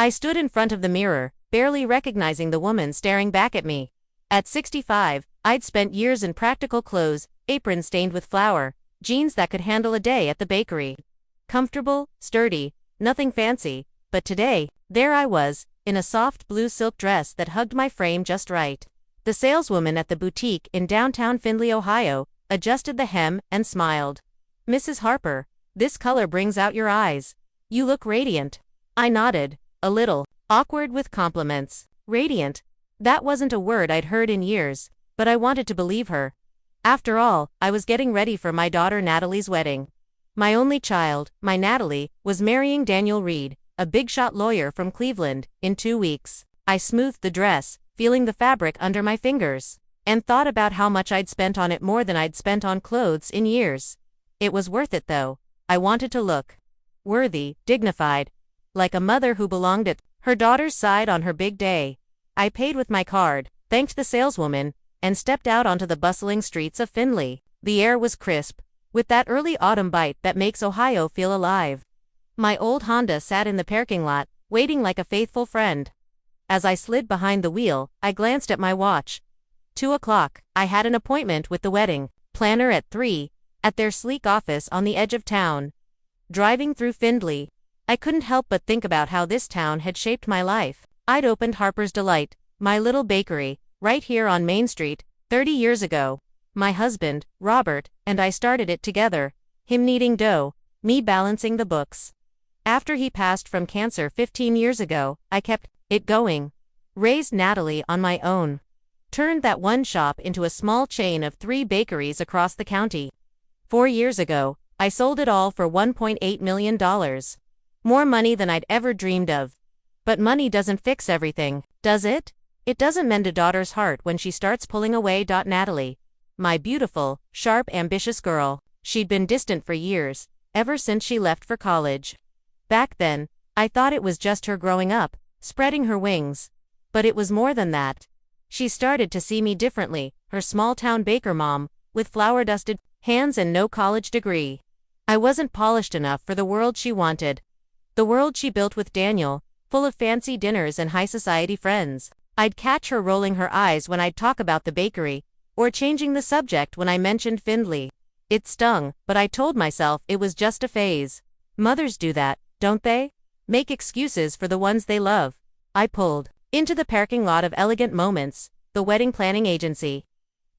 I stood in front of the mirror, barely recognizing the woman staring back at me. At 65, I'd spent years in practical clothes, aprons stained with flour, jeans that could handle a day at the bakery. Comfortable, sturdy, nothing fancy, but today, there I was, in a soft blue silk dress that hugged my frame just right. The saleswoman at the boutique in downtown Findlay, Ohio, adjusted the hem and smiled. "Mrs. Harper, this color brings out your eyes. You look radiant." I nodded, a little awkward with compliments. Radiant? That wasn't a word I'd heard in years, but I wanted to believe her. After all, I was getting ready for my daughter Natalie's wedding. My only child, my Natalie, was marrying Daniel Reed, a big-shot lawyer from Cleveland, in 2 weeks. I smoothed the dress, feeling the fabric under my fingers, and thought about how much I'd spent on it, more than I'd spent on clothes in years. It was worth it though. I wanted to look worthy, dignified, like a mother who belonged at her daughter's side on her big day. I paid with my card, thanked the saleswoman, and stepped out onto the bustling streets of Findlay. The air was crisp, with that early autumn bite that makes Ohio feel alive. My old Honda sat in the parking lot, waiting like a faithful friend. As I slid behind the wheel, I glanced at my watch. 2 o'clock. I had an appointment with the wedding planner at 3, at their sleek office on the edge of town. Driving through Findlay, I couldn't help but think about how this town had shaped my life. I'd opened Harper's Delight, my little bakery, right here on Main Street, 30 years ago. My husband, Robert, and I started it together, him kneading dough, me balancing the books. After he passed from cancer 15 years ago, I kept it going. Raised Natalie on my own. Turned that one shop into a small chain of 3 bakeries across the county. 4 years ago, I sold it all for $1.8 million. More money than I'd ever dreamed of. But money doesn't fix everything, does it? It doesn't mend a daughter's heart when she starts pulling away. Natalie, my beautiful, sharp, ambitious girl, she'd been distant for years, ever since she left for college. Back then, I thought it was just her growing up, spreading her wings. But it was more than that. She started to see me differently, her small-town baker mom, with flour-dusted hands and no college degree. I wasn't polished enough for the world she wanted. The world she built with Daniel, full of fancy dinners and high-society friends. I'd catch her rolling her eyes when I'd talk about the bakery, or changing the subject when I mentioned Findlay. It stung, but I told myself it was just a phase. Mothers do that, don't they? Make excuses for the ones they love. I pulled into the parking lot of Elegant Moments, the wedding planning agency.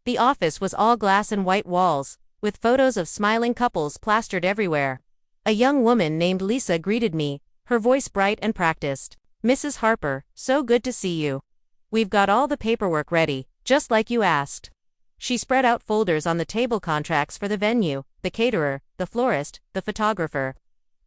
The office was all glass and white walls, with photos of smiling couples plastered everywhere. A young woman named Lisa greeted me, her voice bright and practiced. "Mrs. Harper, so good to see you. We've got all the paperwork ready, just like you asked." She spread out folders on the table, contracts for the venue, the caterer, the florist, the photographer.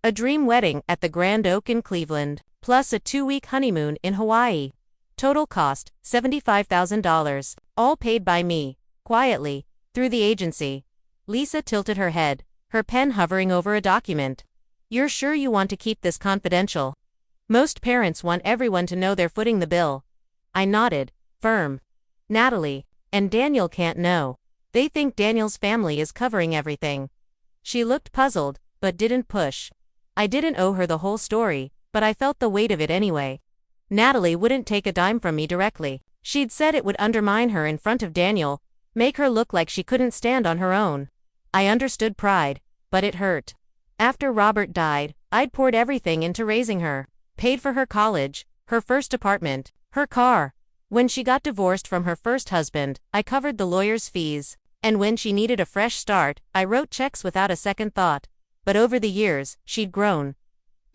A dream wedding at the Grand Oak in Cleveland, plus a 2-week honeymoon in Hawaii. Total cost, $75,000, all paid by me, quietly, through the agency. Lisa tilted her head, her pen hovering over a document. "You're sure you want to keep this confidential? Most parents want everyone to know they're footing the bill." I nodded, firm. "Natalie and Daniel can't know. They think Daniel's family is covering everything." She looked puzzled, but didn't push. I didn't owe her the whole story, but I felt the weight of it anyway. Natalie wouldn't take a dime from me directly. She'd said it would undermine her in front of Daniel, make her look like she couldn't stand on her own. I understood pride, but it hurt. After Robert died, I'd poured everything into raising her. Paid for her college, her first apartment, her car. When she got divorced from her first husband, I covered the lawyer's fees. And when she needed a fresh start, I wrote checks without a second thought. But over the years, she'd grown.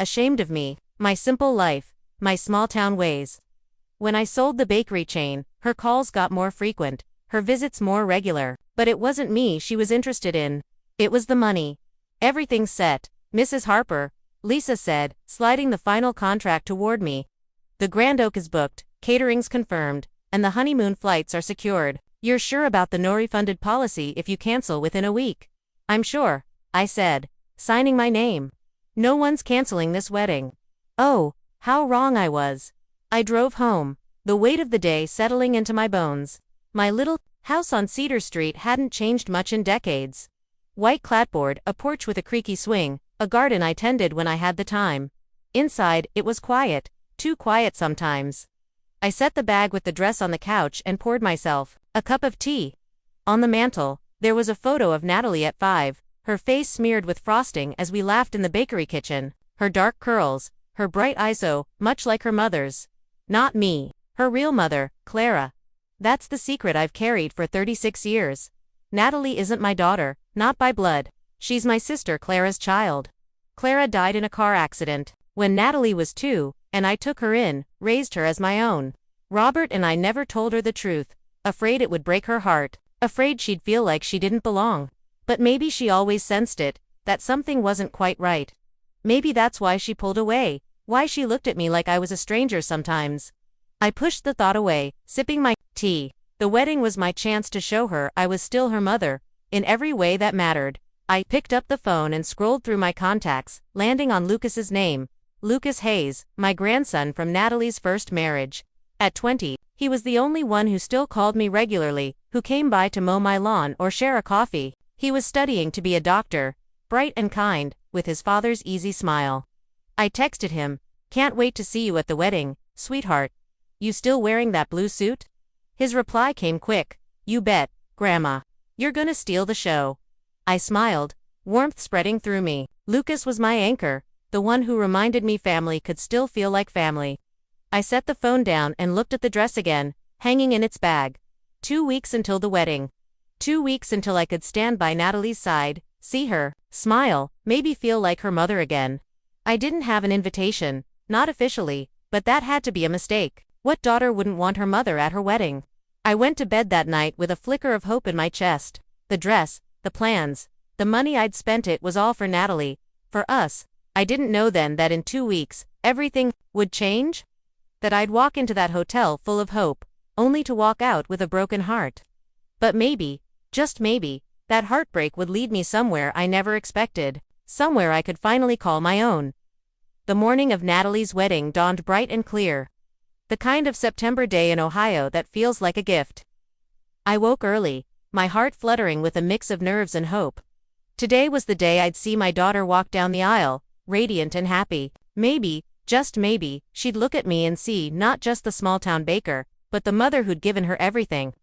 Ashamed of me, my simple life, my small-town ways. When I sold the bakery chain, her calls got more frequent, her visits more regular. But it wasn't me she was interested in. It was the money. "Everything's set, Mrs. Harper," Lisa said, sliding the final contract toward me. "The Grand Oak is booked, catering's confirmed, and the honeymoon flights are secured. You're sure about the no-refunded policy if you cancel within a week?" "I'm sure," I said, signing my name. "No one's canceling this wedding." Oh, how wrong I was. I drove home, the weight of the day settling into my bones. My little house on Cedar Street hadn't changed much in decades. White clapboard, a porch with a creaky swing, a garden I tended when I had the time. Inside, it was quiet, Too quiet sometimes. I set the bag with the dress on the couch and poured myself a cup of tea. On the mantel, there was a photo of Natalie at 5, her face smeared with frosting as we laughed in the bakery kitchen, her dark curls, her bright eyes so much like her mother's. Not me. Her real mother, Clara. That's the secret I've carried for 36 years. Natalie isn't my daughter, not by blood. She's my sister Clara's child. Clara died in a car accident when Natalie was 2, and I took her in, raised her as my own. Robert and I never told her the truth, afraid it would break her heart, afraid she'd feel like she didn't belong. But maybe she always sensed it, that something wasn't quite right. Maybe that's why she pulled away, why she looked at me like I was a stranger sometimes. I pushed the thought away, sipping my tea. The wedding was my chance to show her I was still her mother, in every way that mattered. I picked up the phone and scrolled through my contacts, landing on Lucas's name. Lucas Hayes, my grandson from Natalie's first marriage. At 20, he was the only one who still called me regularly, who came by to mow my lawn or share a coffee. He was studying to be a doctor, bright and kind, with his father's easy smile. I texted him, "Can't wait to see you at the wedding, sweetheart. You still wearing that blue suit?" His reply came quick, "You bet, Grandma. You're gonna steal the show." I smiled, warmth spreading through me. Lucas was my anchor, the one who reminded me family could still feel like family. I set the phone down and looked at the dress again, hanging in its bag. 2 weeks until the wedding. 2 weeks until I could stand by Natalie's side, see her, smile, maybe feel like her mother again. I didn't have an invitation, not officially, but that had to be a mistake. What daughter wouldn't want her mother at her wedding? I went to bed that night with a flicker of hope in my chest. The dress, the plans, the money I'd spent, it was all for Natalie, for us. I didn't know then that in 2 weeks, everything would change? That I'd walk into that hotel full of hope, only to walk out with a broken heart. But maybe, just maybe, that heartbreak would lead me somewhere I never expected, somewhere I could finally call my own. The morning of Natalie's wedding dawned bright and clear. The kind of September day in Ohio that feels like a gift. I woke early, my heart fluttering with a mix of nerves and hope. Today was the day I'd see my daughter walk down the aisle, radiant and happy. Maybe, just maybe, she'd look at me and see not just the small-town baker, but the mother who'd given her everything.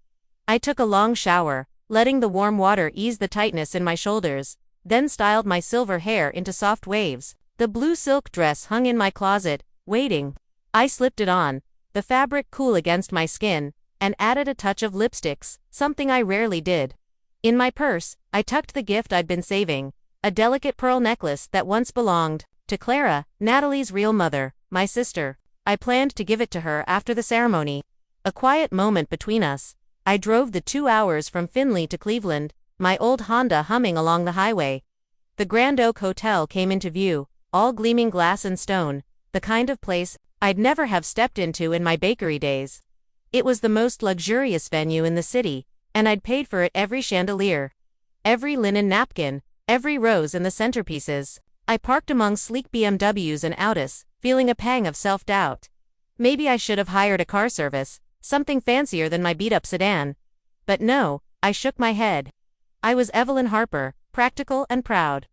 I took a long shower, letting the warm water ease the tightness in my shoulders, then styled my silver hair into soft waves. The blue silk dress hung in my closet, waiting. I slipped it on, the fabric cool against my skin, and added a touch of lipsticks, something I rarely did. In my purse, I tucked the gift I'd been saving, a delicate pearl necklace that once belonged to Clara, Natalie's real mother, my sister. I planned to give it to her after the ceremony. A quiet moment between us. I drove the 2 hours from Findlay to Cleveland, my old Honda humming along the highway. The Grand Oak Hotel came into view, all gleaming glass and stone, the kind of place I'd never have stepped into in my bakery days. It was the most luxurious venue in the city, and I'd paid for it every chandelier, every linen napkin, every rose in the centerpieces. I parked among sleek BMWs and Audis, feeling a pang of self-doubt. Maybe I should have hired a car service, something fancier than my beat-up sedan. But no, I shook my head. I was Evelyn Harper, practical and proud.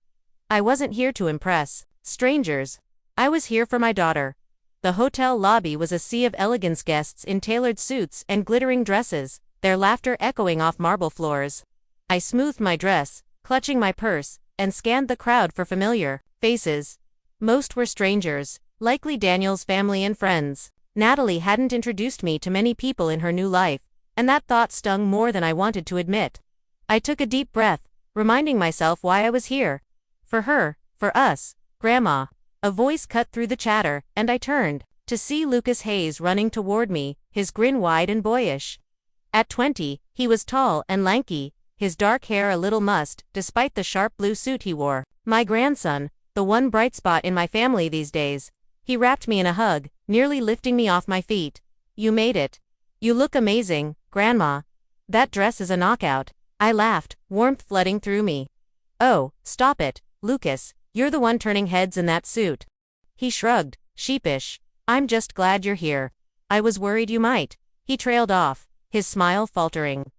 I wasn't here to impress strangers. I was here for my daughter. The hotel lobby was a sea of elegance, guests in tailored suits and glittering dresses, their laughter echoing off marble floors. I smoothed my dress, clutching my purse, and scanned the crowd for familiar faces. Most were strangers, likely Daniel's family and friends. Natalie hadn't introduced me to many people in her new life, and that thought stung more than I wanted to admit. I took a deep breath, reminding myself why I was here. For her, for us, Grandma. A voice cut through the chatter, and I turned to see Lucas Hayes running toward me, his grin wide and boyish. At 20, he was tall and lanky, his dark hair a little mussed, despite the sharp blue suit he wore. My grandson, the one bright spot in my family these days. He wrapped me in a hug, nearly lifting me off my feet. "You made it. You look amazing, Grandma. That dress is a knockout." I laughed, warmth flooding through me. "Oh, stop it, Lucas. You're the one turning heads in that suit." He shrugged, sheepish. "I'm just glad you're here. I was worried you might." He trailed off, his smile faltering.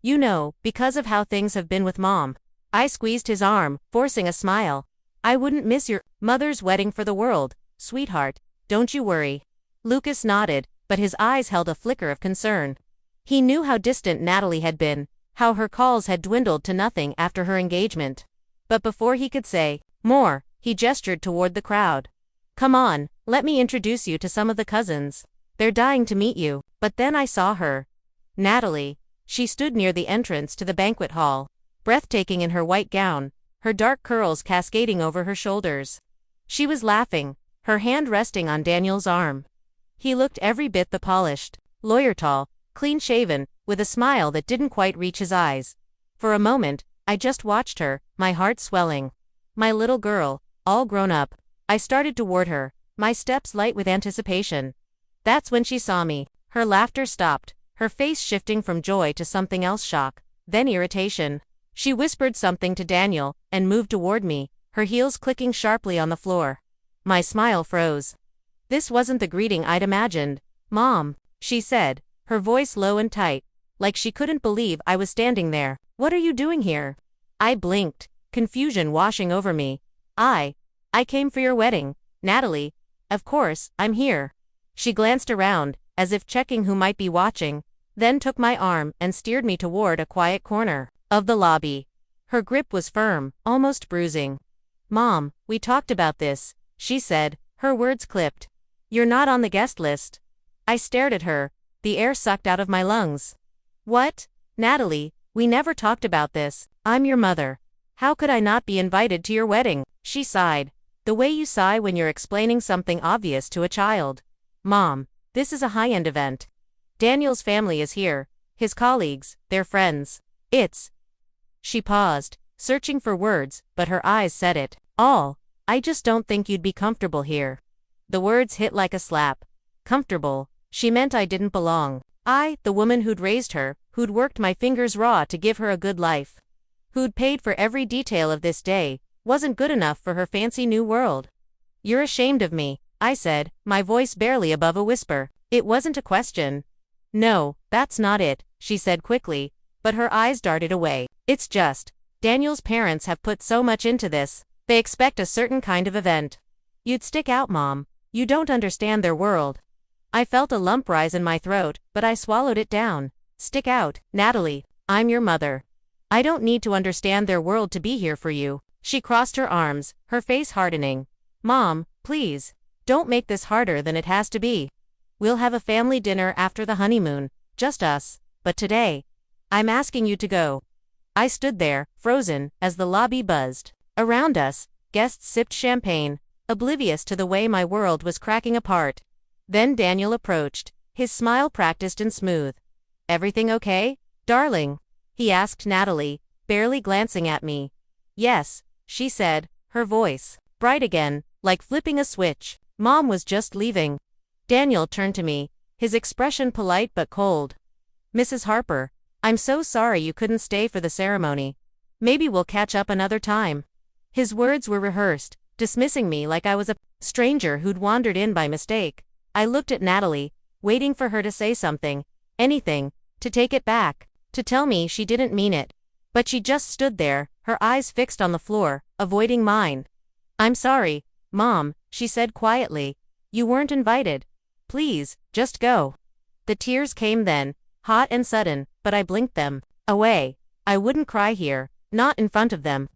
"You know, because of how things have been with Mom." I squeezed his arm, forcing a smile. "I wouldn't miss your mother's wedding for the world, sweetheart. Don't you worry." Lucas nodded, but his eyes held a flicker of concern. He knew how distant Natalie had been, how her calls had dwindled to nothing after her engagement. But before he could say more, he gestured toward the crowd. "Come on, let me introduce you to some of the cousins. They're dying to meet you." But then I saw her. Natalie. She stood near the entrance to the banquet hall, breathtaking in her white gown, her dark curls cascading over her shoulders. She was laughing, her hand resting on Daniel's arm. He looked every bit the polished, lawyer tall, clean-shaven, with a smile that didn't quite reach his eyes. For a moment, I just watched her, my heart swelling. My little girl, all grown up. I started toward her, my steps light with anticipation. That's when she saw me. Her laughter stopped, her face shifting from joy to something else, shock, then irritation. She whispered something to Daniel, and moved toward me, her heels clicking sharply on the floor. My smile froze. This wasn't the greeting I'd imagined. "Mom," she said, her voice low and tight, like she couldn't believe I was standing there. "What are you doing here?" I blinked, confusion washing over me. I came for your wedding, Natalie. Of course, I'm here." She glanced around, as if checking who might be watching, then took my arm and steered me toward a quiet corner of the lobby. Her grip was firm, almost bruising. "Mom, we talked about this," she said, her words clipped. "You're not on the guest list." I stared at her, the air sucked out of my lungs. "What? Natalie, we never talked about this. I'm your mother. How could I not be invited to your wedding?" She sighed. The way you sigh when you're explaining something obvious to a child. "Mom, this is a high-end event. Daniel's family is here, his colleagues, their friends. It's..." She paused, searching for words, but her eyes said it all. "I just don't think you'd be comfortable here." The words hit like a slap. Comfortable. She meant I didn't belong. I, the woman who'd raised her, who'd worked my fingers raw to give her a good life, who'd paid for every detail of this day, wasn't good enough for her fancy new world. "You're ashamed of me," I said, my voice barely above a whisper. It wasn't a question. "No, that's not it," she said quickly, but her eyes darted away. "It's just, Daniel's parents have put so much into this. They expect a certain kind of event. You'd stick out, Mom. You don't understand their world." I felt a lump rise in my throat, but I swallowed it down. "Stick out, Natalie. I'm your mother. I don't need to understand their world to be here for you." She crossed her arms, her face hardening. "Mom, please, don't make this harder than it has to be. We'll have a family dinner after the honeymoon, just us, but today, I'm asking you to go." I stood there, frozen, as the lobby buzzed. Around us, guests sipped champagne, oblivious to the way my world was cracking apart. Then Daniel approached, his smile practiced and smooth. "Everything okay, darling?" he asked Natalie, barely glancing at me. "Yes," she said, her voice bright again, like flipping a switch. "Mom was just leaving." Daniel turned to me, his expression polite but cold. "Mrs. Harper, I'm so sorry you couldn't stay for the ceremony. Maybe we'll catch up another time." His words were rehearsed, dismissing me like I was a stranger who'd wandered in by mistake. I looked at Natalie, waiting for her to say something, anything, to take it back, to tell me she didn't mean it. But she just stood there, her eyes fixed on the floor, avoiding mine. "I'm sorry, Mom," she said quietly. "You weren't invited. Please, just go." The tears came then, hot and sudden, but I blinked them away. I wouldn't cry here, not in front of them.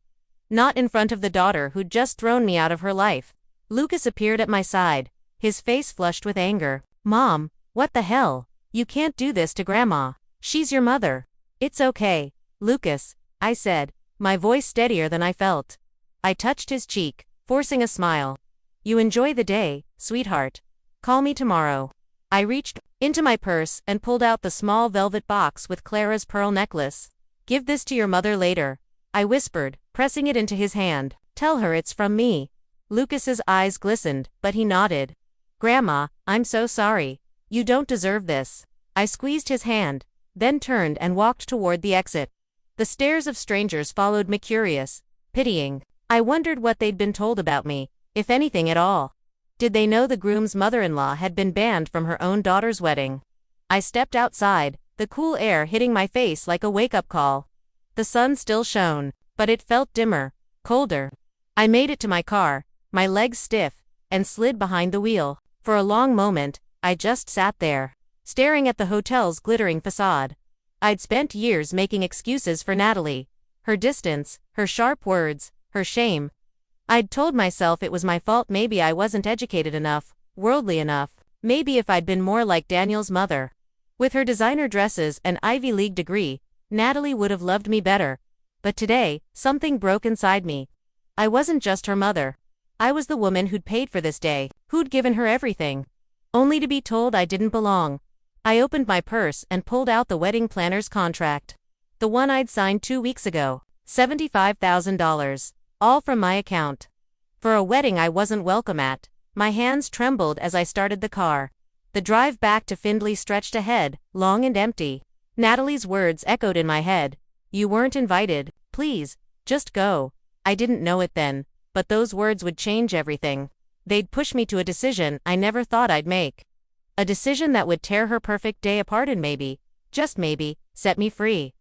Not in front of the daughter who'd just thrown me out of her life. Lucas appeared at my side, his face flushed with anger. "Mom, what the hell? You can't do this to Grandma. She's your mother." "It's okay, Lucas," I said, my voice steadier than I felt. I touched his cheek, forcing a smile. "You enjoy the day, sweetheart. Call me tomorrow." I reached into my purse and pulled out the small velvet box with Clara's pearl necklace. "Give this to your mother later," I whispered, pressing it into his hand. "Tell her it's from me." Lucas's eyes glistened, but he nodded. "Grandma, I'm so sorry. You don't deserve this." I squeezed his hand, then turned and walked toward the exit. The stares of strangers followed me, curious, pitying. I wondered what they'd been told about me, if anything at all. Did they know the groom's mother-in-law had been banned from her own daughter's wedding? I stepped outside, the cool air hitting my face like a wake-up call. The sun still shone, but it felt dimmer, colder. I made it to my car, my legs stiff, and slid behind the wheel. For a long moment, I just sat there, staring at the hotel's glittering facade. I'd spent years making excuses for Natalie. Her distance, her sharp words, her shame. I'd told myself it was my fault. Maybe I wasn't educated enough, worldly enough. Maybe if I'd been more like Daniel's mother. With her designer dresses and Ivy League degree, Natalie would have loved me better. But today, something broke inside me. I wasn't just her mother. I was the woman who'd paid for this day, who'd given her everything. Only to be told I didn't belong. I opened my purse and pulled out the wedding planner's contract. The one I'd signed 2 weeks ago. $75,000. All from my account. For a wedding I wasn't welcome at. My hands trembled as I started the car. The drive back to Findlay stretched ahead, long and empty. Natalie's words echoed in my head. You weren't invited. Please, just go. I didn't know it then, but those words would change everything. They'd push me to a decision I never thought I'd make. A decision that would tear her perfect day apart and maybe, just maybe, set me free.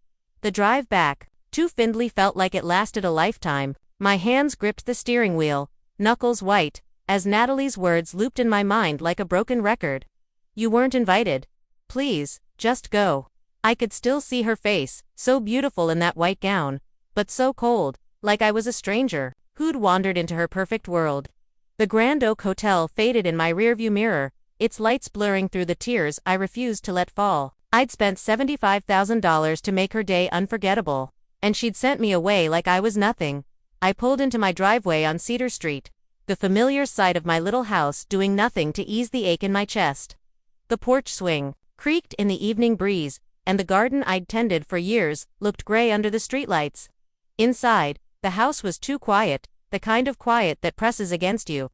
The drive back to Findlay felt like it lasted a lifetime. My hands gripped the steering wheel, knuckles white, as Natalie's words looped in my mind like a broken record. You weren't invited. Please, just go. I could still see her face, so beautiful in that white gown, but so cold, like I was a stranger who'd wandered into her perfect world. The Grand Oak Hotel faded in my rearview mirror, its lights blurring through the tears I refused to let fall. I'd spent $75,000 to make her day unforgettable, and she'd sent me away like I was nothing. I pulled into my driveway on Cedar Street, the familiar sight of my little house doing nothing to ease the ache in my chest. The porch swing creaked in the evening breeze, and the garden I'd tended for years looked gray under the streetlights. Inside, the house was too quiet, the kind of quiet that presses against you.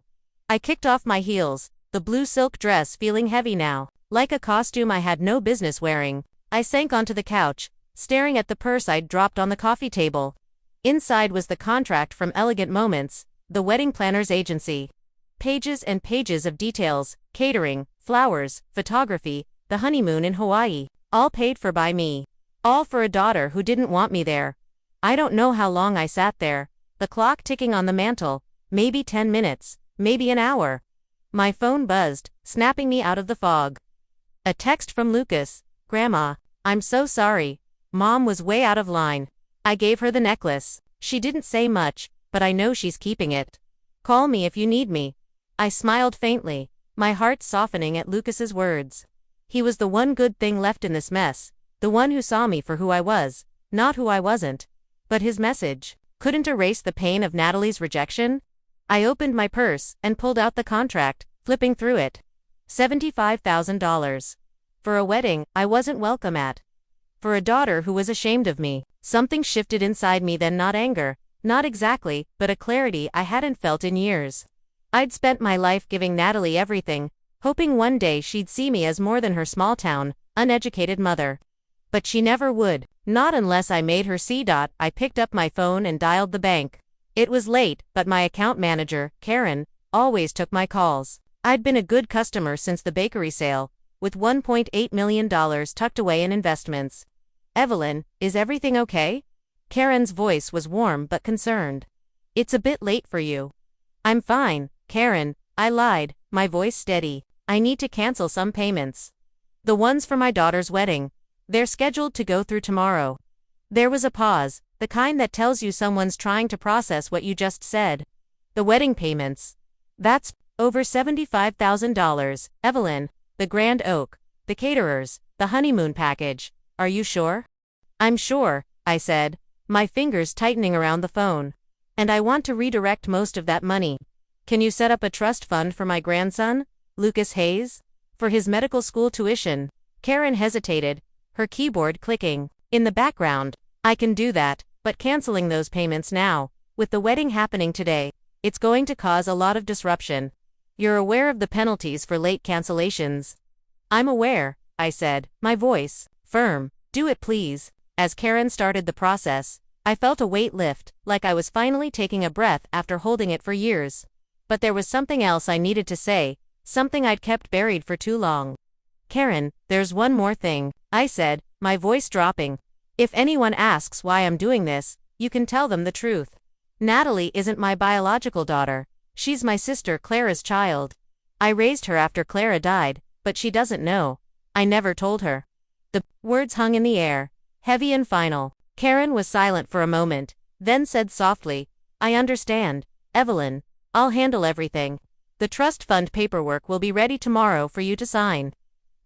I kicked off my heels, the blue silk dress feeling heavy now, like a costume I had no business wearing. I sank onto the couch, staring at the purse I'd dropped on the coffee table. Inside was the contract from Elegant Moments, the wedding planner's agency. Pages and pages of details, catering, flowers, photography, the honeymoon in Hawaii, all paid for by me. All for a daughter who didn't want me there. I don't know how long I sat there, the clock ticking on the mantel, maybe 10 minutes, maybe an hour. My phone buzzed, snapping me out of the fog. A text from Lucas. Grandma, I'm so sorry. Mom was way out of line. I gave her the necklace. She didn't say much, but I know she's keeping it. Call me if you need me. I smiled faintly, my heart softening at Lucas's words. He was the one good thing left in this mess, the one who saw me for who I was, not who I wasn't. But his message couldn't erase the pain of Natalie's rejection. I opened my purse and pulled out the contract, flipping through it. $75,000. For a wedding I wasn't welcome at. For a daughter who was ashamed of me. Something shifted inside me then, not anger, not exactly, but a clarity I hadn't felt in years. I'd spent my life giving Natalie everything, hoping one day she'd see me as more than her small-town, uneducated mother. But she never would, not unless I made her see. I picked up my phone and dialed the bank. It was late, but my account manager, Karen, always took my calls. I'd been a good customer since the bakery sale, with $1.8 million tucked away in investments. Evelyn, is everything okay? Karen's voice was warm but concerned. It's a bit late for you. I'm fine, Karen, I lied, my voice steady. I need to cancel some payments. The ones for my daughter's wedding. They're scheduled to go through tomorrow. There was a pause, the kind that tells you someone's trying to process what you just said. The wedding payments. That's over $75,000, Evelyn. The Grand Oak, the caterers, the honeymoon package. Are you sure? I'm sure, I said, my fingers tightening around the phone. And I want to redirect most of that money. Can you set up a trust fund for my grandson, Lucas Hayes? For his medical school tuition? Karen hesitated, her keyboard clicking. In the background. I can do that, but canceling those payments now, with the wedding happening today, it's going to cause a lot of disruption. You're aware of the penalties for late cancellations? I'm aware, I said, my voice firm. Do it please. As Karen started the process, I felt a weight lift, like I was finally taking a breath after holding it for years. But there was something else I needed to say, something I'd kept buried for too long. Karen, there's one more thing, I said, my voice dropping. If anyone asks why I'm doing this, you can tell them the truth. Natalie isn't my biological daughter. She's my sister Clara's child. I raised her after Clara died, but she doesn't know. I never told her. The words hung in the air, heavy and final. Karen was silent for a moment, then said softly, I understand, Evelyn. I'll handle everything. The trust fund paperwork will be ready tomorrow for you to sign.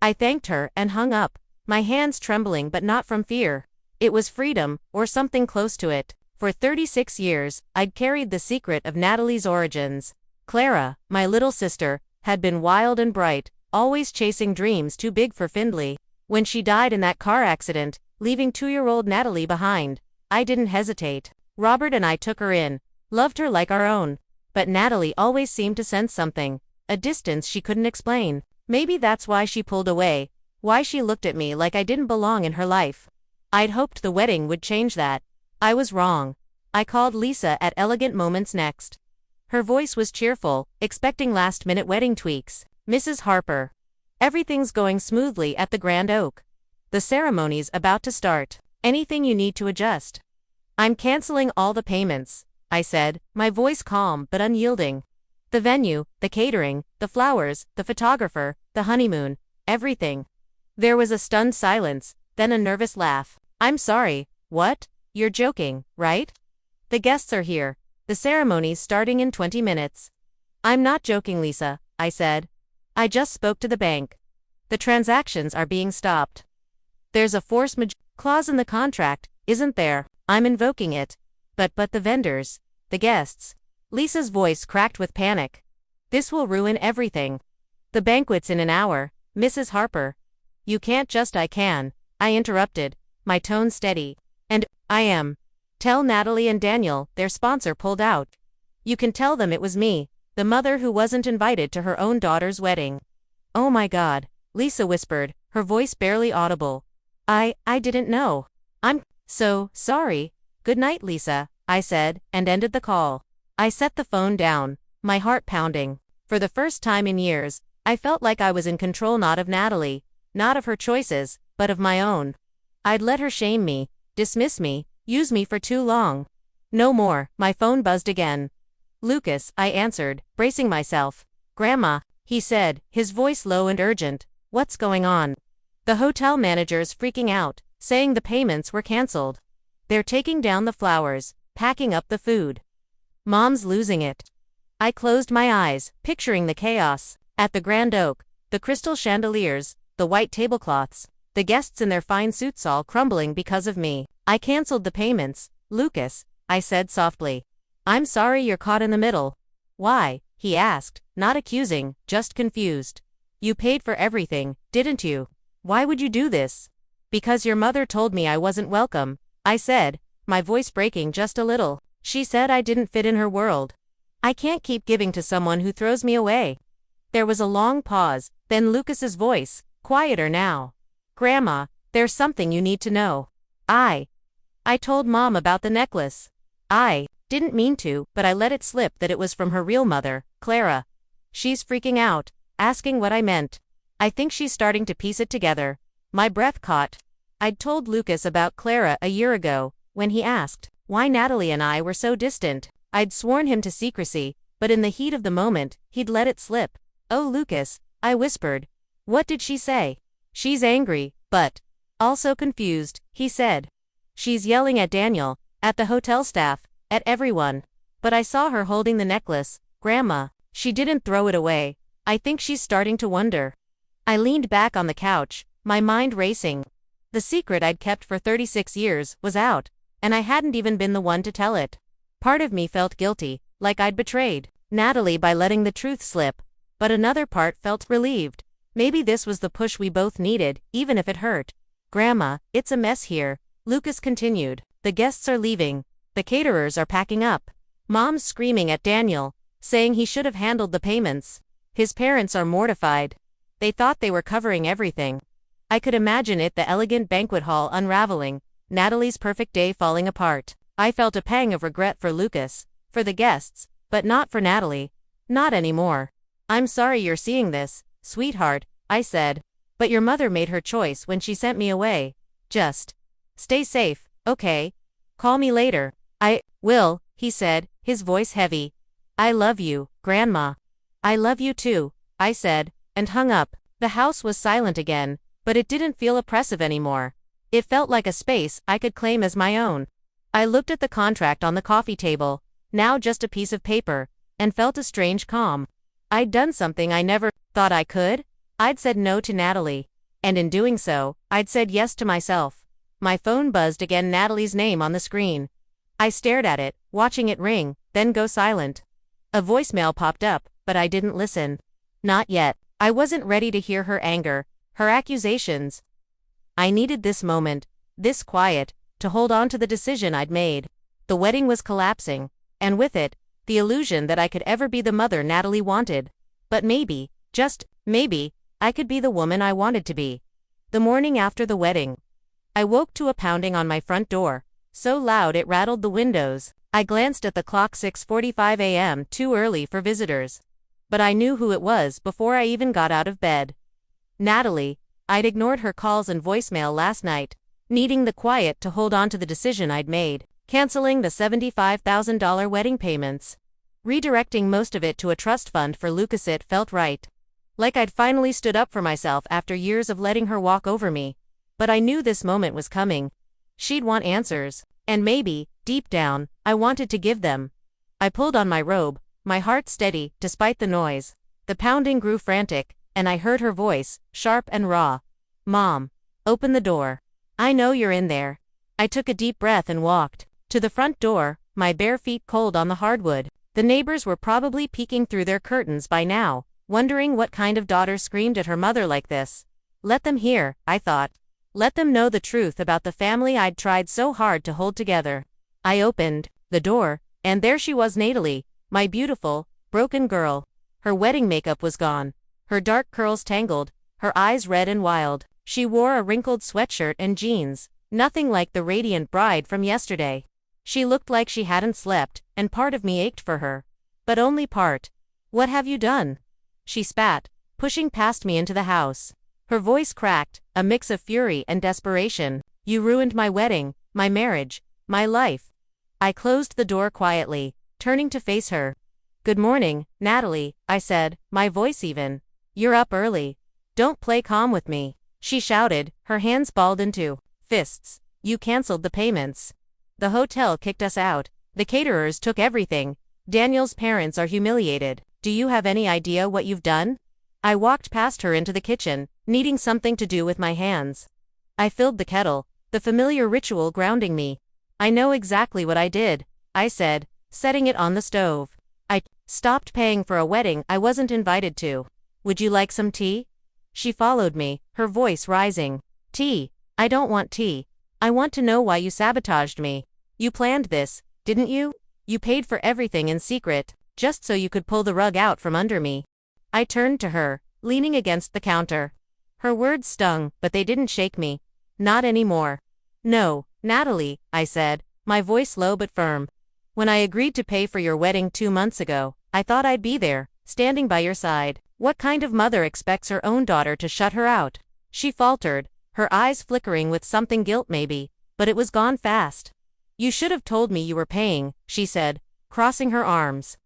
I thanked her and hung up, my hands trembling but not from fear. It was freedom, or something close to it. For 36 years, I'd carried the secret of Natalie's origins. Clara, my little sister, had been wild and bright, always chasing dreams too big for Findlay. When she died in that car accident, leaving 2-year-old Natalie behind, I didn't hesitate. Robert and I took her in, loved her like our own. But Natalie always seemed to sense something, a distance she couldn't explain. Maybe that's why she pulled away, why she looked at me like I didn't belong in her life. I'd hoped the wedding would change that. I was wrong. I called Lisa at Elegant Moments next. Her voice was cheerful, expecting last-minute wedding tweaks. Mrs. Harper. Everything's going smoothly at the Grand Oak. The ceremony's about to start. Anything you need to adjust? I'm canceling all the payments, I said, my voice calm but unyielding. The venue, the catering, the flowers, the photographer, the honeymoon, everything. There was a stunned silence, then a nervous laugh. I'm sorry, what? You're joking, right? The guests are here. The ceremony's starting in 20 minutes. I'm not joking, Lisa, I said. I just spoke to the bank. The transactions are being stopped. There's a force majeure clause in the contract, isn't there? I'm invoking it. But the vendors, the guests. Lisa's voice cracked with panic. This will ruin everything. The banquet's in an hour, Mrs. Harper. You can't just I can, I interrupted, my tone steady. And I am. Tell Natalie and Daniel their sponsor pulled out. You can tell them it was me, the mother who wasn't invited to her own daughter's wedding. Oh my God, Lisa whispered, her voice barely audible. I didn't know. I'm so sorry. Good night, Lisa, I said, and ended the call. I set the phone down, my heart pounding. For the first time in years, I felt like I was in control, not of Natalie, not of her choices, but of my own. I'd let her shame me, dismiss me, use me for too long. No more. My phone buzzed again. Lucas, I answered, bracing myself. Grandma, he said, his voice low and urgent. What's going on? The hotel manager's freaking out, saying the payments were canceled. They're taking down the flowers, packing up the food. Mom's losing it. I closed my eyes, picturing the chaos. At the Grand Oak, the crystal chandeliers, the white tablecloths, the guests in their fine suits all crumbling because of me. I canceled the payments, Lucas, I said softly. I'm sorry you're caught in the middle. Why? He asked, not accusing, just confused. You paid for everything, didn't you? Why would you do this? Because your mother told me I wasn't welcome, I said, my voice breaking just a little. She said I didn't fit in her world. I can't keep giving to someone who throws me away. There was a long pause, then Lucas's voice, quieter now. Grandma, there's something you need to know. I told Mom about the necklace. I didn't mean to, but I let it slip that it was from her real mother, Clara. She's freaking out, asking what I meant. I think she's starting to piece it together. My breath caught. I'd told Lucas about Clara a year ago, when he asked why Natalie and I were so distant. I'd sworn him to secrecy, but in the heat of the moment, he'd let it slip. Oh, Lucas, I whispered. What did she say? She's angry, but also confused, he said. She's yelling at Daniel, at the hotel staff, at everyone. But I saw her holding the necklace, Grandma. She didn't throw it away. I think she's starting to wonder. I leaned back on the couch, my mind racing. The secret I'd kept for 36 years was out, and I hadn't even been the one to tell it. Part of me felt guilty, like I'd betrayed Natalie by letting the truth slip, but another part felt relieved. Maybe this was the push we both needed, even if it hurt. Grandma, it's a mess here, Lucas continued. The guests are leaving. The caterers are packing up. Mom's screaming at Daniel, saying he should have handled the payments. His parents are mortified. They thought they were covering everything. I could imagine it, the elegant banquet hall unraveling, Natalie's perfect day falling apart. I felt a pang of regret for Lucas, for the guests, but not for Natalie. Not anymore. I'm sorry you're seeing this, sweetheart, I said. But your mother made her choice when she sent me away. Just stay safe, okay? Call me later. I will, he said, his voice heavy. I love you, Grandma. I love you too, I said, and hung up. The house was silent again, but it didn't feel oppressive anymore. It felt like a space I could claim as my own. I looked at the contract on the coffee table, now just a piece of paper, and felt a strange calm. I'd done something I never thought I could. I'd said no to Natalie. And in doing so, I'd said yes to myself. My phone buzzed again, Natalie's name on the screen. I stared at it, watching it ring, then go silent. A voicemail popped up, but I didn't listen. Not yet. I wasn't ready to hear her anger, her accusations. I needed this moment, this quiet, to hold on to the decision I'd made. The wedding was collapsing, and with it, the illusion that I could ever be the mother Natalie wanted. But maybe, just maybe, I could be the woman I wanted to be. The morning after the wedding, I woke to a pounding on my front door, so loud it rattled the windows. I glanced at the clock, 6:45 a.m., too early for visitors. But I knew who it was before I even got out of bed. Natalie. I'd ignored her calls and voicemail last night, needing the quiet to hold on to the decision I'd made, canceling the $75,000 wedding payments. Redirecting most of it to a trust fund for Lucas. It felt right. Like I'd finally stood up for myself after years of letting her walk over me. But I knew this moment was coming. She'd want answers, and maybe, deep down, I wanted to give them. I pulled on my robe, my heart steady, despite the noise. The pounding grew frantic, and I heard her voice, sharp and raw. Mom. Open the door. I know you're in there. I took a deep breath and walked to the front door, my bare feet cold on the hardwood. The neighbors were probably peeking through their curtains by now, wondering what kind of daughter screamed at her mother like this. Let them hear, I thought. Let them know the truth about the family I'd tried so hard to hold together. I opened the door, and there she was, Natalie, my beautiful, broken girl. Her wedding makeup was gone, her dark curls tangled, her eyes red and wild. She wore a wrinkled sweatshirt and jeans, nothing like the radiant bride from yesterday. She looked like she hadn't slept, and part of me ached for her. But only part. What have you done? She spat, pushing past me into the house. Her voice cracked, a mix of fury and desperation. You ruined my wedding, my marriage, my life. I closed the door quietly, turning to face her. Good morning, Natalie, I said, my voice even. You're up early. Don't play calm with me. She shouted, her hands balled into fists. You canceled the payments. The hotel kicked us out. The caterers took everything. Daniel's parents are humiliated. Do you have any idea what you've done? I walked past her into the kitchen, needing something to do with my hands. I filled the kettle, the familiar ritual grounding me. I know exactly what I did, I said, setting it on the stove. I stopped paying for a wedding I wasn't invited to. Would you like some tea? She followed me, her voice rising. Tea? I don't want tea. I want to know why you sabotaged me. You planned this, didn't you? You paid for everything in secret, just so you could pull the rug out from under me. I turned to her, leaning against the counter. Her words stung, but they didn't shake me. Not anymore. No, Natalie, I said, my voice low but firm. When I agreed to pay for your wedding 2 months ago, I thought I'd be there, standing by your side. What kind of mother expects her own daughter to shut her out? She faltered, her eyes flickering with something, guilt maybe, but it was gone fast. You should have told me you were paying, she said, crossing her arms.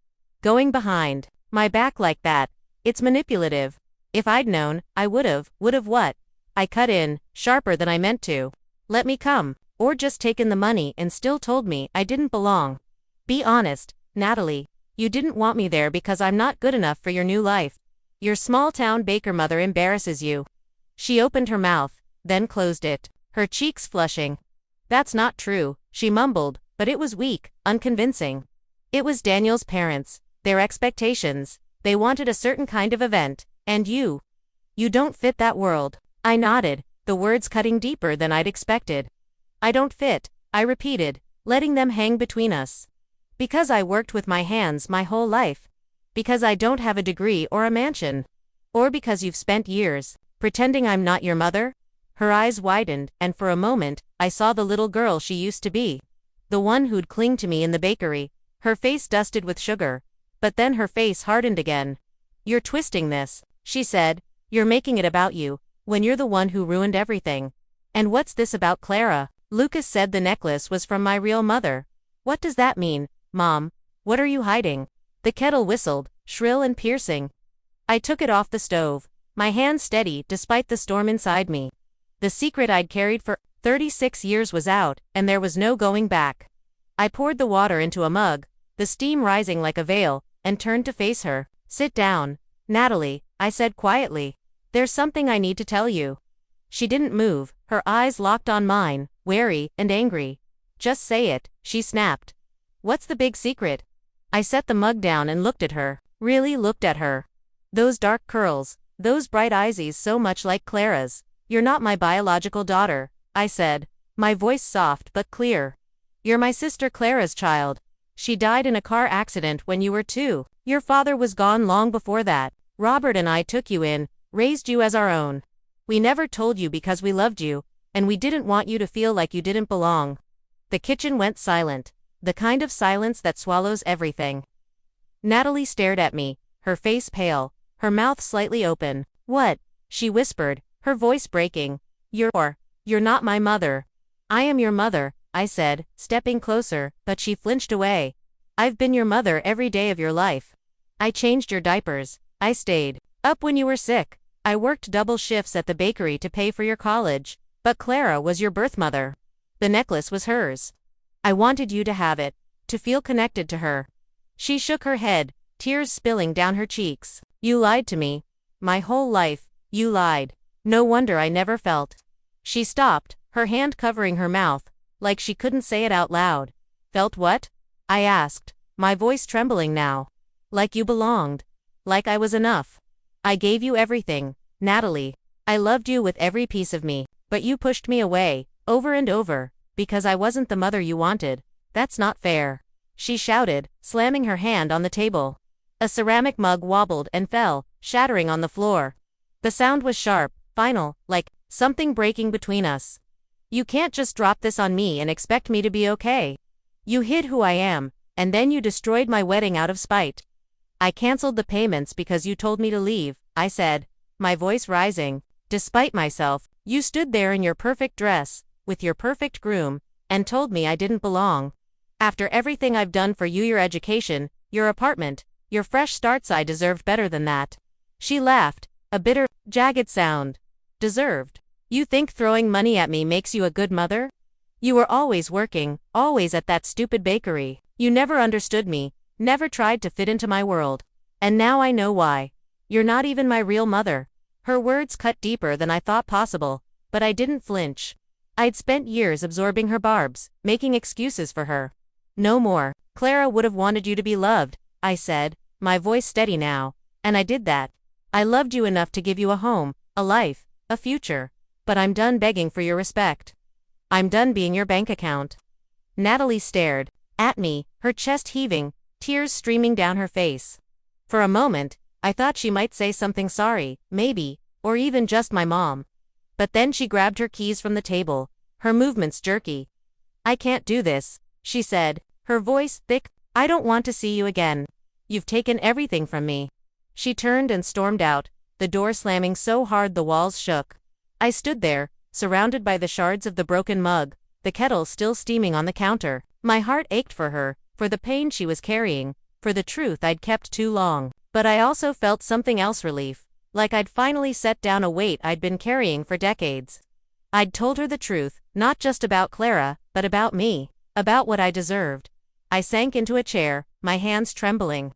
Going behind my back like that, it's manipulative. If I'd known, I would've what? I cut in, sharper than I meant to. Let me come, or just taken the money and still told me I didn't belong. Be honest, Natalie, you didn't want me there because I'm not good enough for your new life. Your small-town baker mother embarrasses you. She opened her mouth, then closed it, her cheeks flushing. That's not true, she mumbled, but it was weak, unconvincing. It was Daniel's parents, their expectations. They wanted a certain kind of event, and you don't fit that world. I nodded, the words cutting deeper than I'd expected. I don't fit, I repeated, letting them hang between us. Because I worked with my hands my whole life. Because I don't have a degree or a mansion. Or because you've spent years pretending I'm not your mother? Her eyes widened, and for a moment, I saw the little girl she used to be. The one who'd cling to me in the bakery, her face dusted with sugar. But then her face hardened again. You're twisting this, she said. You're making it about you, when you're the one who ruined everything. And what's this about Clara? Lucas said the necklace was from my real mother. What does that mean, Mom? What are you hiding? The kettle whistled, shrill and piercing. I took it off the stove, my hand steady despite the storm inside me. The secret I'd carried for 36 years was out, and there was no going back. I poured the water into a mug, the steam rising like a veil, and turned to face her. "Sit down, Natalie," I said quietly. "There's something I need to tell you." She didn't move, her eyes locked on mine, wary and angry. "Just say it," she snapped. "What's the big secret?" I set the mug down and looked at her, really looked at her. Those dark curls, those bright eyes so much like Clara's. "You're not my biological daughter," I said, my voice soft but clear. "You're my sister Clara's child. She died in a car accident when you were 2. Your father was gone long before that. Robert and I took you in, raised you as our own. We never told you because we loved you, and we didn't want you to feel like you didn't belong." The kitchen went silent, the kind of silence that swallows everything. Natalie stared at me, her face pale, her mouth slightly open. "What?" she whispered, her voice breaking. You're not my mother." "I am your mother," I said, stepping closer, but she flinched away. "I've been your mother every day of your life. I changed your diapers. I stayed up when you were sick. I worked double shifts at the bakery to pay for your college. But Clara was your birth mother. The necklace was hers. I wanted you to have it, to feel connected to her." She shook her head, tears spilling down her cheeks. "You lied to me. My whole life, you lied. No wonder I never felt." She stopped, her hand covering her mouth, like she couldn't say it out loud. "Felt what?" I asked, my voice trembling now. "Like you belonged. Like I was enough. I gave you everything, Natalie. I loved you with every piece of me, but you pushed me away, over and over, because I wasn't the mother you wanted. That's not fair," she shouted, slamming her hand on the table. A ceramic mug wobbled and fell, shattering on the floor. The sound was sharp, final, like something breaking between us. "You can't just drop this on me and expect me to be okay. You hid who I am, and then you destroyed my wedding out of spite." "I canceled the payments because you told me to leave," I said, my voice rising. "Despite myself, you stood there in your perfect dress, with your perfect groom, and told me I didn't belong. After everything I've done for you, your education, your apartment, your fresh starts, I deserved better than that." She laughed, a bitter, jagged sound. "Deserved? You think throwing money at me makes you a good mother? You were always working, always at that stupid bakery. You never understood me, never tried to fit into my world. And now I know why. You're not even my real mother." Her words cut deeper than I thought possible, but I didn't flinch. I'd spent years absorbing her barbs, making excuses for her. "No more. Clara would have wanted you to be loved," I said, my voice steady now, "and I did that. I loved you enough to give you a home, a life, a future. But I'm done begging for your respect. I'm done being your bank account." Natalie stared at me, her chest heaving, tears streaming down her face. For a moment, I thought she might say something sorry, maybe, or even just my mom. But then she grabbed her keys from the table, her movements jerky. "I can't do this," she said, her voice thick. "I don't want to see you again. You've taken everything from me." She turned and stormed out, the door slamming so hard the walls shook. I stood there, surrounded by the shards of the broken mug, the kettle still steaming on the counter. My heart ached for her, for the pain she was carrying, for the truth I'd kept too long. But I also felt something else, relief, like I'd finally set down a weight I'd been carrying for decades. I'd told her the truth, not just about Clara, but about me, about what I deserved. I sank into a chair, my hands trembling.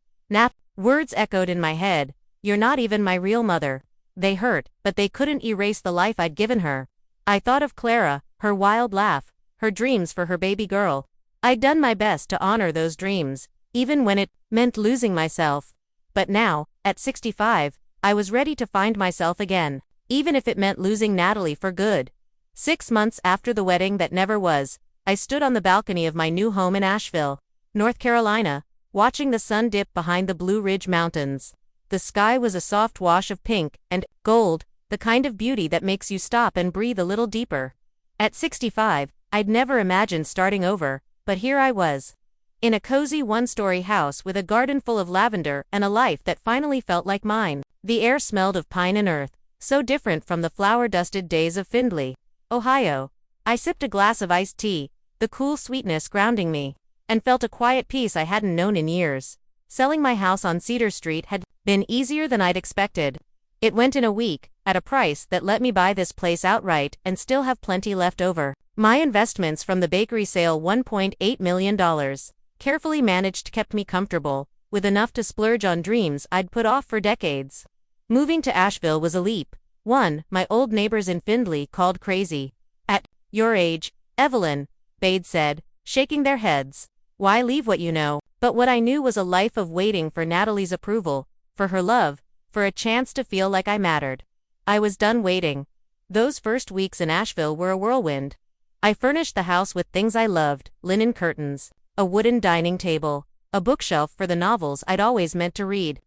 Words echoed in my head. "You're not even my real mother." They hurt, but they couldn't erase the life I'd given her. I thought of Clara, her wild laugh, her dreams for her baby girl. I'd done my best to honor those dreams, even when it meant losing myself. But now, at 65, I was ready to find myself again, even if it meant losing Natalie for good. 6 months after the wedding that never was, I stood on the balcony of my new home in Asheville, North Carolina, watching the sun dip behind the Blue Ridge Mountains. The sky was a soft wash of pink and gold, the kind of beauty that makes you stop and breathe a little deeper. At 65, I'd never imagined starting over, but here I was. In a cozy one-story house with a garden full of lavender and a life that finally felt like mine. The air smelled of pine and earth, so different from the flower-dusted days of Findlay, Ohio. I sipped a glass of iced tea, the cool sweetness grounding me, and felt a quiet peace I hadn't known in years. Selling my house on Cedar Street had been easier than I'd expected. It went in a week, at a price that let me buy this place outright and still have plenty left over. My investments from the bakery sale, $1.8 million, carefully managed, kept me comfortable, with enough to splurge on dreams I'd put off for decades. Moving to Asheville was a leap. One, my old neighbors in Findlay called crazy. At your age, Evelyn, they'd said, shaking their heads. Why leave what you know? But what I knew was a life of waiting for Natalie's approval, for her love, for a chance to feel like I mattered. I was done waiting. Those first weeks in Asheville were a whirlwind. I furnished the house with things I loved: linen curtains, a wooden dining table, a bookshelf for the novels I'd always meant to read.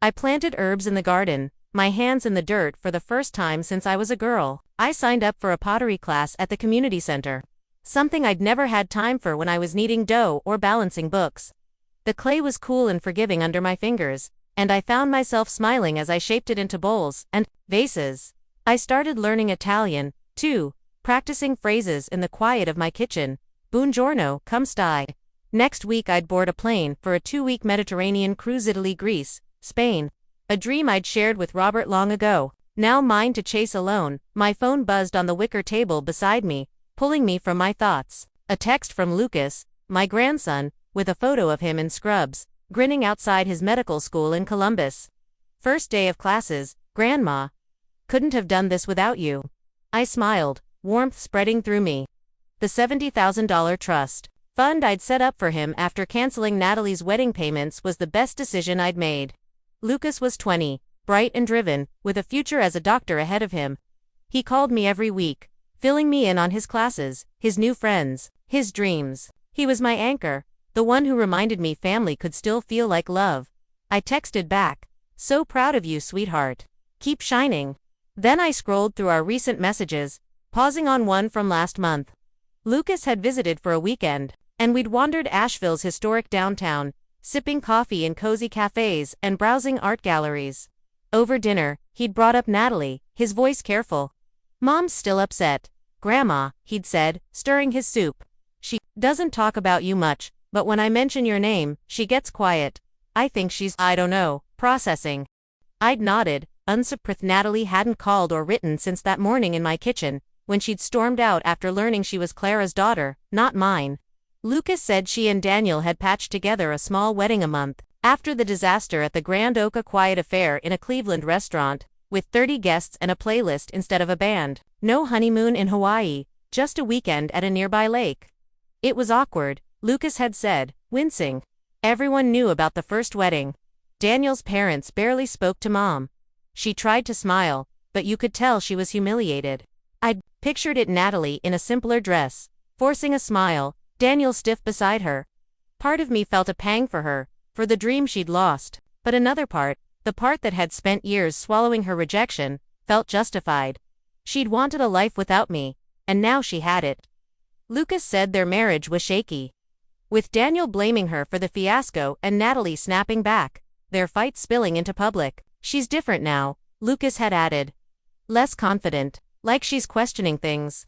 I planted herbs in the garden, my hands in the dirt for the first time since I was a girl. I signed up for a pottery class at the community center, something I'd never had time for when I was kneading dough or balancing books. The clay was cool and forgiving under my fingers, and I found myself smiling as I shaped it into bowls and vases. I started learning Italian, too, practicing phrases in the quiet of my kitchen. Buongiorno, come stai. Next week I'd board a plane for a 2-week Mediterranean cruise: Italy, Greece, Spain. A dream I'd shared with Robert long ago, now mine to chase alone. My phone buzzed on the wicker table beside me, pulling me from my thoughts. A text from Lucas, my grandson, with a photo of him in scrubs, grinning outside his medical school in Columbus. First day of classes, Grandma. Couldn't have done this without you. I smiled, warmth spreading through me. The $70,000 trust fund I'd set up for him after canceling Natalie's wedding payments was the best decision I'd made. Lucas was 20, bright and driven, with a future as a doctor ahead of him. He called me every week, filling me in on his classes, his new friends, his dreams. He was my anchor, the one who reminded me family could still feel like love. I texted back, "So proud of you, sweetheart. Keep shining." Then I scrolled through our recent messages, pausing on one from last month. Lucas had visited for a weekend, and we'd wandered Asheville's historic downtown, sipping coffee in cozy cafes and browsing art galleries. Over dinner, he'd brought up Natalie, his voice careful. "Mom's still upset, Grandma," he'd said, stirring his soup. "She doesn't talk about you much, but when I mention your name, she gets quiet. I think she's, I don't know, processing." I'd nodded, unsurprised. Natalie hadn't called or written since that morning in my kitchen, when she'd stormed out after learning she was Clara's daughter, not mine. Lucas said she and Daniel had patched together a small wedding a month after the disaster at the Grand Oak, a quiet affair in a Cleveland restaurant, with 30 guests and a playlist instead of a band. No honeymoon in Hawaii, just a weekend at a nearby lake. It was awkward, Lucas had said, wincing. Everyone knew about the first wedding. Daniel's parents barely spoke to Mom. She tried to smile, but you could tell she was humiliated. I'd pictured it: Natalie in a simpler dress, forcing a smile, Daniel stiff beside her. Part of me felt a pang for her, for the dream she'd lost, but another part, the part that had spent years swallowing her rejection, felt justified. She'd wanted a life without me, and now she had it. Lucas said their marriage was shaky, with Daniel blaming her for the fiasco and Natalie snapping back, their fight spilling into public. "She's different now," Lucas had added. "Less confident, like she's questioning things."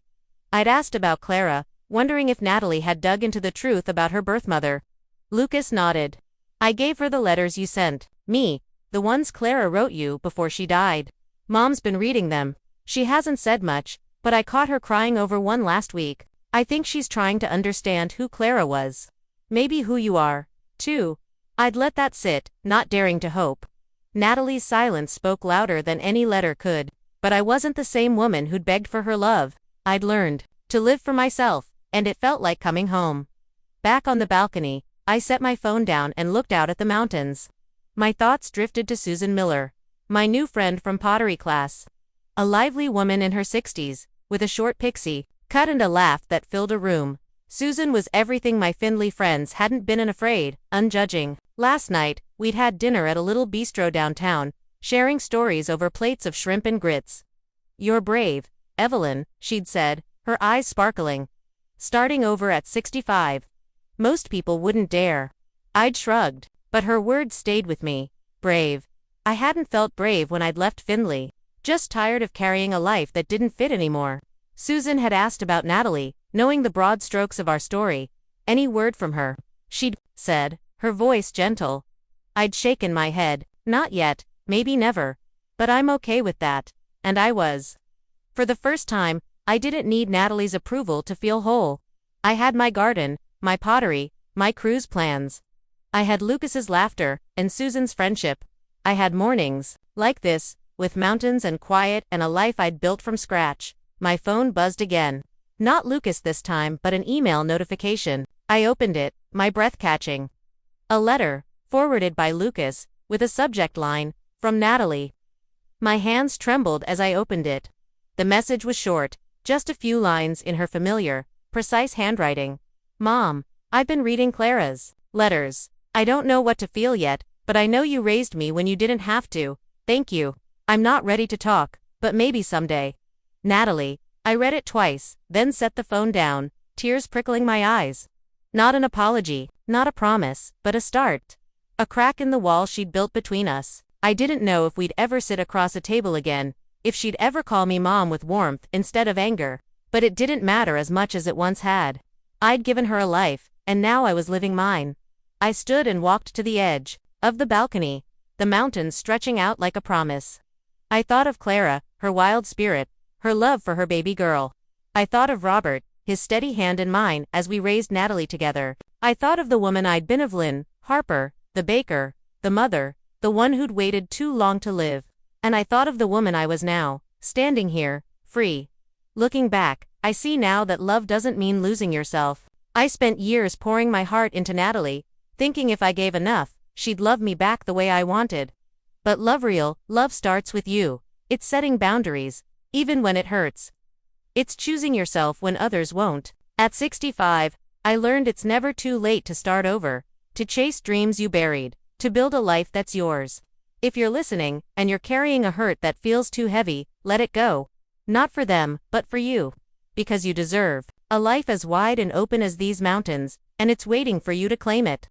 I'd asked about Clara, wondering if Natalie had dug into the truth about her birth mother. Lucas nodded. "I gave her the letters you sent me, the ones Clara wrote you before she died. Mom's been reading them. She hasn't said much, but I caught her crying over one last week. I think she's trying to understand who Clara was. Maybe who you are, too." I'd let that sit, not daring to hope. Natalie's silence spoke louder than any letter could, but I wasn't the same woman who'd begged for her love. I'd learned to live for myself, and it felt like coming home. Back on the balcony, I set my phone down and looked out at the mountains. My thoughts drifted to Susan Miller, my new friend from pottery class. A lively woman in her 60s, with a short pixie cut and a laugh that filled a room. Susan was everything my Findlay friends hadn't been: unafraid, unjudging. Last night, we'd had dinner at a little bistro downtown, sharing stories over plates of shrimp and grits. "You're brave, Evelyn," she'd said, her eyes sparkling. "Starting over at 65. Most people wouldn't dare." I'd shrugged, but her words stayed with me. Brave. I hadn't felt brave when I'd left Findlay, just tired of carrying a life that didn't fit anymore. Susan had asked about Natalie, knowing the broad strokes of our story. "Any word from her?" she'd said, her voice gentle. I'd shaken my head. "Not yet, maybe never. But I'm okay with that. And I was. For the first time, I didn't need Natalie's approval to feel whole. I had my garden, my pottery, my cruise plans. I had Lucas's laughter, and Susan's friendship. I had mornings, like this, with mountains and quiet and a life I'd built from scratch. My phone buzzed again. Not Lucas this time, but an email notification. I opened it, my breath catching. A letter, forwarded by Lucas, with a subject line, "From Natalie." My hands trembled as I opened it. The message was short, just a few lines in her familiar, precise handwriting. "Mom, I've been reading Clara's letters. I don't know what to feel yet, but I know you raised me when you didn't have to. Thank you. I'm not ready to talk, but maybe someday. Natalie." I read it twice, then set the phone down, tears prickling my eyes. Not an apology, not a promise, but a start. A crack in the wall she'd built between us. I didn't know if we'd ever sit across a table again, if she'd ever call me Mom with warmth instead of anger, but it didn't matter as much as it once had. I'd given her a life, and now I was living mine. I stood and walked to the edge of the balcony, the mountains stretching out like a promise. I thought of Clara, her wild spirit, her love for her baby girl. I thought of Robert, his steady hand in mine as we raised Natalie together. I thought of the woman I'd been, Evelyn Harper, the baker, the mother, the one who'd waited too long to live. And I thought of the woman I was now, standing here, free. Looking back, I see now that love doesn't mean losing yourself. I spent years pouring my heart into Natalie, thinking if I gave enough, she'd love me back the way I wanted. But real love starts with you. It's setting boundaries, even when it hurts. It's choosing yourself when others won't. At 65, I learned it's never too late to start over, to chase dreams you buried, to build a life that's yours. If you're listening, and you're carrying a hurt that feels too heavy, let it go. Not for them, but for you. Because you deserve a life as wide and open as these mountains, and it's waiting for you to claim it.